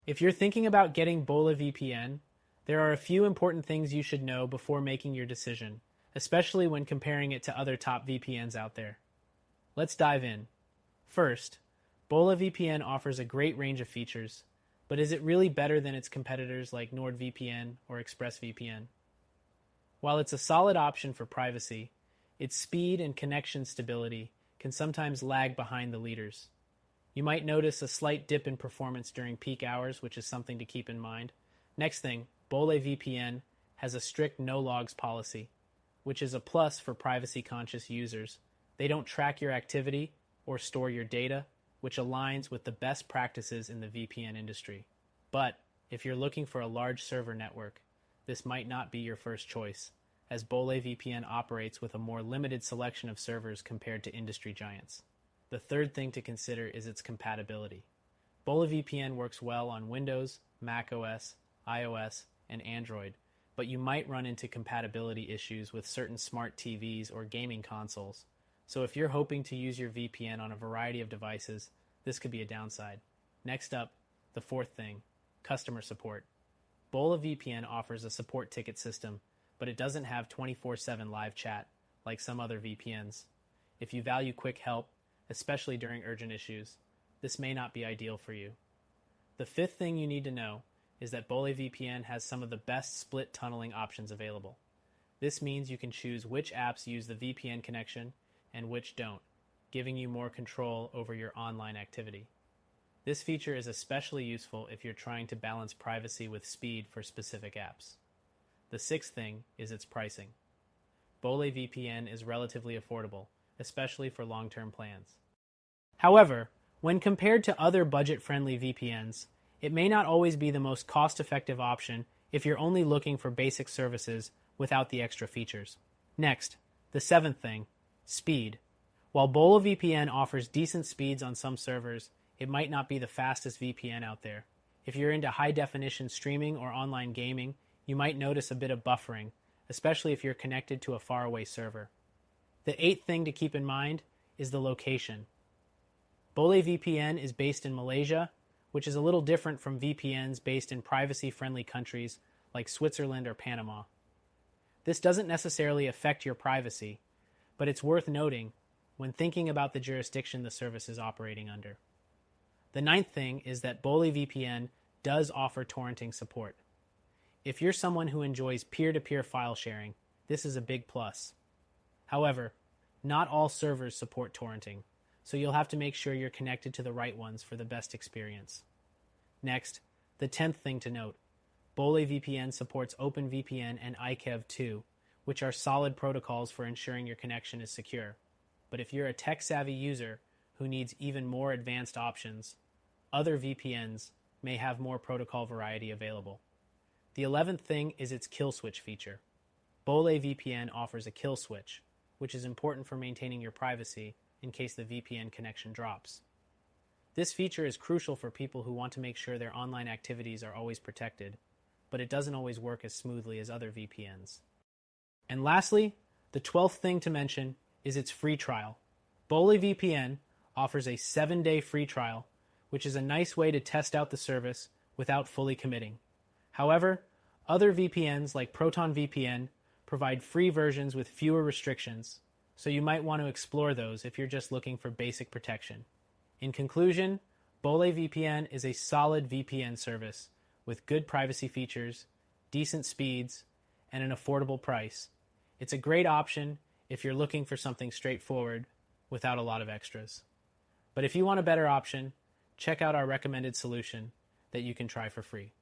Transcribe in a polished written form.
If you're thinking about getting BolehVPN, there are a few important things you should know before making your decision, especially when comparing it to other top VPNs out there. Let's dive in. First, BolehVPN offers a great range of features, but is it really better than its competitors like NordVPN or ExpressVPN? While it's a solid option for privacy, its speed and connection stability can sometimes lag behind the leaders. You might notice a slight dip in performance during peak hours, which is something to keep in mind. Next thing, BolehVPN has a strict no-logs policy, which is a plus for privacy-conscious users. They don't track your activity or store your data, which aligns with the best practices in the VPN industry. But if you're looking for a large server network, this might not be your first choice, as BolehVPN operates with a more limited selection of servers compared to industry giants. The third thing to consider is its compatibility. BolehVPN works well on Windows, macOS, iOS, and Android, but you might run into compatibility issues with certain smart TVs or gaming consoles. So if you're hoping to use your VPN on a variety of devices, this could be a downside. Next up, the fourth thing, customer support. BolehVPN offers a support ticket system, but it doesn't have 24/7 live chat like some other VPNs. If you value quick help, especially during urgent issues, this may not be ideal for you. The fifth thing you need to know is that BolehVPN has some of the best split tunneling options available. This means you can choose which apps use the VPN connection and which don't, giving you more control over your online activity. This feature is especially useful if you're trying to balance privacy with speed for specific apps. The sixth thing is its pricing. BolehVPN is relatively affordable, especially for long-term plans. However, when compared to other budget-friendly VPNs, it may not always be the most cost-effective option if you're only looking for basic services without the extra features. Next, the seventh thing, speed. While BolehVPN offers decent speeds on some servers, it might not be the fastest VPN out there. If you're into high-definition streaming or online gaming, you might notice a bit of buffering, especially if you're connected to a faraway server. The eighth thing to keep in mind is the location. BolehVPN is based in Malaysia, which is a little different from VPNs based in privacy-friendly countries like Switzerland or Panama. This doesn't necessarily affect your privacy, but it's worth noting when thinking about the jurisdiction the service is operating under. The ninth thing is that BolehVPN does offer torrenting support. If you're someone who enjoys peer-to-peer file sharing, this is a big plus. However, not all servers support torrenting, so you'll have to make sure you're connected to the right ones for the best experience. Next, the 10th thing to note, BolehVPN supports OpenVPN and IKEV2, which are solid protocols for ensuring your connection is secure. But if you're a tech-savvy user who needs even more advanced options, other VPNs may have more protocol variety available. The 11th thing is its kill switch feature. BolehVPN offers a kill switch, which is important for maintaining your privacy in case the VPN connection drops. This feature is crucial for people who want to make sure their online activities are always protected, but it doesn't always work as smoothly as other VPNs. And lastly, the 12th thing to mention is its free trial. BolehVPN offers a 7-day free trial, which is a nice way to test out the service without fully committing. However, other VPNs like ProtonVPN provide free versions with fewer restrictions, so you might want to explore those if you're just looking for basic protection. In conclusion, BolehVPN is a solid VPN service with good privacy features, decent speeds, and an affordable price. It's a great option if you're looking for something straightforward without a lot of extras. But if you want a better option, check out our recommended solution that you can try for free.